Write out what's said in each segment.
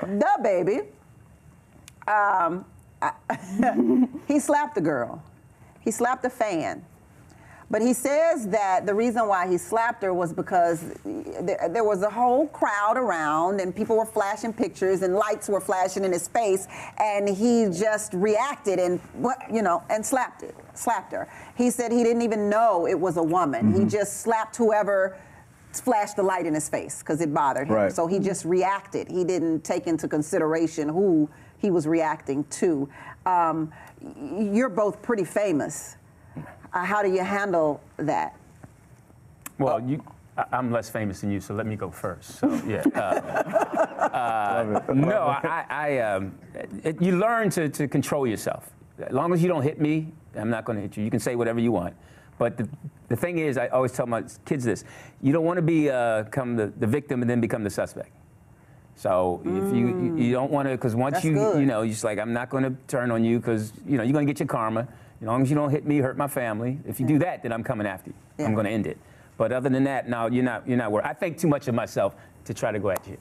The baby, he slapped the girl. He slapped the fan. But he says that the reason why he slapped her was because there was a whole crowd around and people were flashing pictures and lights were flashing in his face, and he just reacted and slapped her. He said he didn't even know it was a woman. He just slapped whoever flashed the light in his face because it bothered him. Right. So he just reacted. He didn't take into consideration who he was reacting to. You're both pretty famous. How do you handle that? Well, I'm less famous than you, so let me go first. So yeah. You learn to control yourself. As long as you don't hit me, I'm not going to hit you. You can say whatever you want. But the thing is, I always tell my kids this: you don't want to become the victim and then become the suspect. So if you don't want to, because once you're just like, I'm not going to turn on you because you're going to get your karma. As long as you don't hit me, hurt my family. If you do that, then I'm coming after you. Yeah. I'm going to end it. But other than that, no, you're not worried. I think too much of myself to try to go at you.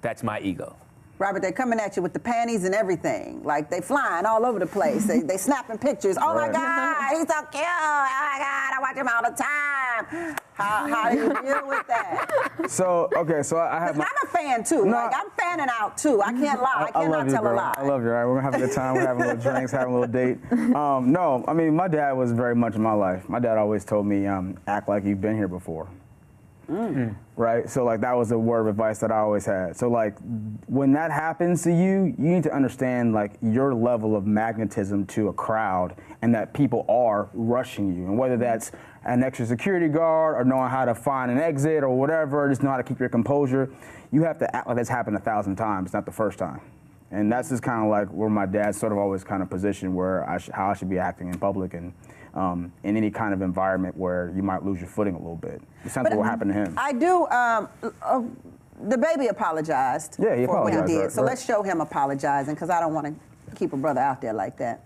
That's my ego. Robert, they're coming at you with the panties and everything. Like, they flying all over the place. They snapping pictures. Oh, my God, he's so cute. Oh, my God, I watch him all the time. How do you deal with that? So I have I'm a fan, too. No, like, I'm fanning out, too. I can't lie. I cannot tell a lie. I love you, right? We're going to have a good time. We're having little drinks, having a little date. No, I mean, my dad was very much in my life. My dad always told me, act like you've been here before. Right? So, like, that was a word of advice that I always had. So, like, when that happens to you, you need to understand, like, your level of magnetism to a crowd and that people are rushing you. And whether that's an extra security guard or knowing how to find an exit or whatever, just know how to keep your composure, you have to act like that's happened 1,000 times, not the first time. And that's just kind of like where my dad sort of always kind of positioned where how I should be acting in public and in any kind of environment where you might lose your footing a little bit. Essentially what happened to him. I do, the baby apologized for what he did. Right, so let's show him apologizing because I don't want to keep a brother out there like that.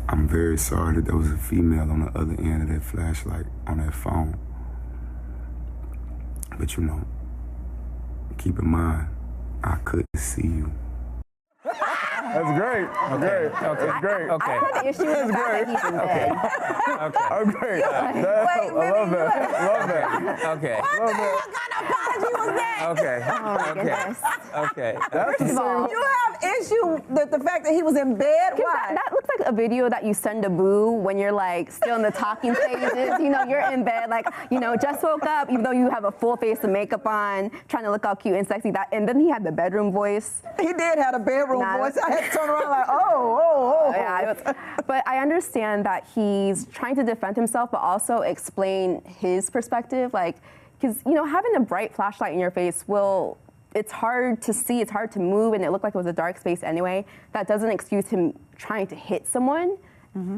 I'm very sorry that there was a female on the other end of that flashlight on that phone. But keep in mind, I couldn't see you. That's great. Okay. That's great. I have an issue with the fact that he's in bed. I'm great. I love that. Okay. What the hell kind of apology was that? Okay. Oh my goodness. Okay. First of all, You have issue with the fact that he was in bed? Why? That looks like a video that you send to Boo when you're like still in the talking stages. You're in bed, like, just woke up, even though you have a full face of makeup on, trying to look all cute and sexy. And then he had the bedroom voice. He did have a bedroom voice. I had to turn around like, oh. Yeah, but I understand that he's trying to defend himself, but also explain his perspective. Like, because, having a bright flashlight in your face it's hard to see, it's hard to move, and it looked like it was a dark space anyway. That doesn't excuse him trying to hit someone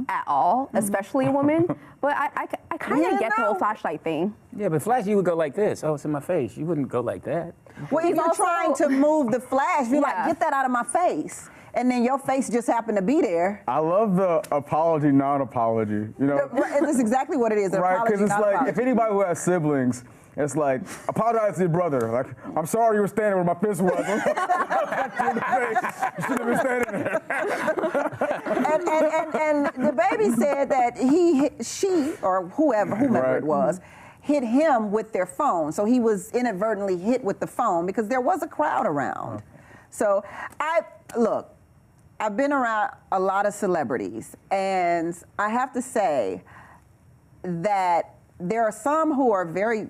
at all, especially a woman. But I kind of get the whole flashlight thing. Yeah, but flash, you would go like this. Oh, it's in my face. You wouldn't go like that. Well, if you're trying to move the flash, you're like, get that out of my face. And then your face just happened to be there. I love the apology, non-apology. That's exactly what it is. Right, because it's like, if anybody who has siblings, it's like, apologize to your brother. Like, I'm sorry you were standing where my fist was. You shouldn't have been standing there. and the baby said that she, or whomever it was, hit him with their phone. So he was inadvertently hit with the phone because there was a crowd around. So I've been around a lot of celebrities, and I have to say that there are some who are very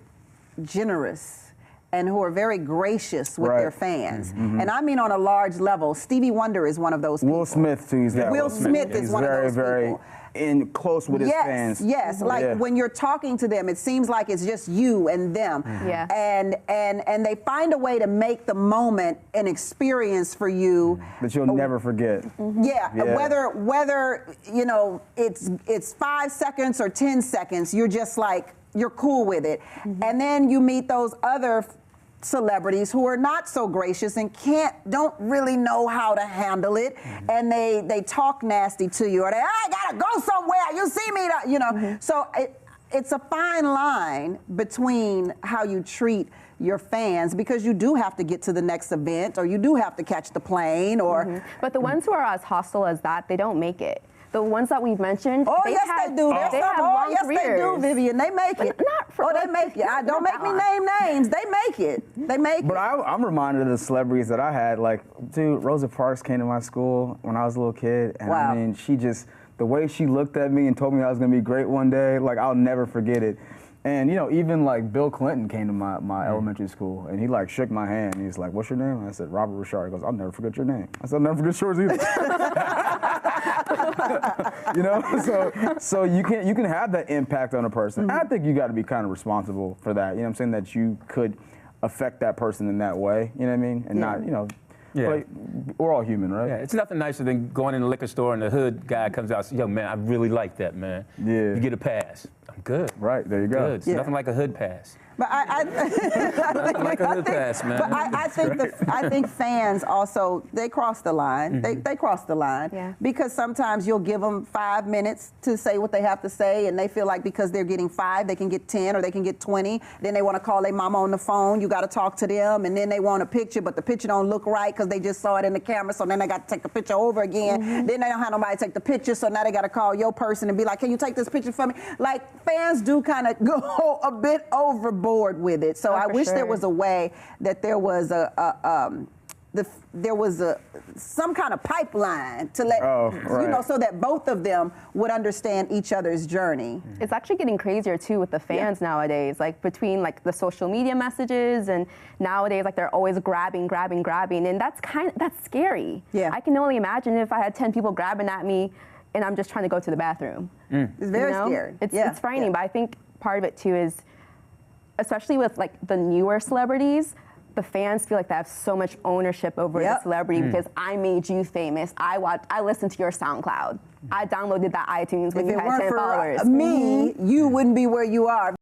generous and who are very gracious with their fans. And I mean on a large level. Stevie Wonder is one of those people. Will Smith, too. Will Smith is one of those people. In close with his fans. Yes, when you're talking to them, it seems like it's just you and them. Yeah. And they find a way to make the moment an experience for you that you'll never forget. Yeah. Whether it's 5 seconds or 10 seconds, you're just like, you're cool with it. And then you meet those other celebrities who are not so gracious and don't really know how to handle it, and they talk nasty to you, or I gotta go somewhere, you see me, So it's a fine line between how you treat your fans because you do have to get to the next event or you do have to catch the plane or. But the ones who are as hostile as that, they don't make it. The ones that we've mentioned, Oh, they yes, have, they do. There's they some, have long yes, careers. they do, Vivian. They make it. Not for, they make it. Don't make me name names. They make it. They make But it. I'm reminded of the celebrities that I had. Like, dude, Rosa Parks came to my school when I was a little kid. And Wow. I mean, the way she looked at me and told me I was going to be great one day, like, I'll never forget it. And, you know, even like Bill Clinton came to my elementary school and he like shook my hand. And he's like, "What's your name?" I said, "Robert Ri'chard." He goes, "I'll never forget your name." I said, "I'll never forget yours either." You know, so you can have that impact on a person. And I think you got to be kind of responsible for that. You know what I'm saying? That you could affect that person in that way. You know what I mean? And not, you know. Yeah. But we're all human, right? Yeah, it's nothing nicer than going in the liquor store and the hood guy comes out and says, "Yo, man, I really like that, man. Yeah. You get a pass." I'm good. Right, there you go. Good. It's nothing like a hood pass. But Nothing like a hood pass, man. But I think fans also, they cross the line. They cross the line. Yeah. Because sometimes you'll give them 5 minutes to say what they have to say, and they feel like because they're getting 5, they can get 10 or they can get 20. Then they want to call their mama on the phone. You got to talk to them, and then they want a picture, but the picture don't look right because they just saw it in the camera, so then they got to take the picture over again. Then they don't have nobody take the picture, so now they got to call your person and be like, "Can you take this picture for me?" Like, fans do kind of go a bit overboard with it. So I wish there was a way that there was some kind of pipeline to let you know, so that both of them would understand each other's journey. It's actually getting crazier too with the fans nowadays, like between like the social media messages and nowadays like they're always grabbing, and that's scary. Yeah. I can only imagine if I had 10 people grabbing at me and I'm just trying to go to the bathroom. It's very scary. It's frightening, but I think part of it too is, especially with like the newer celebrities, the fans feel like they have so much ownership over the celebrity because I made you famous. I listened to your SoundCloud. I downloaded that iTunes when If you it had weren't 10 for followers. me, you wouldn't be where you are.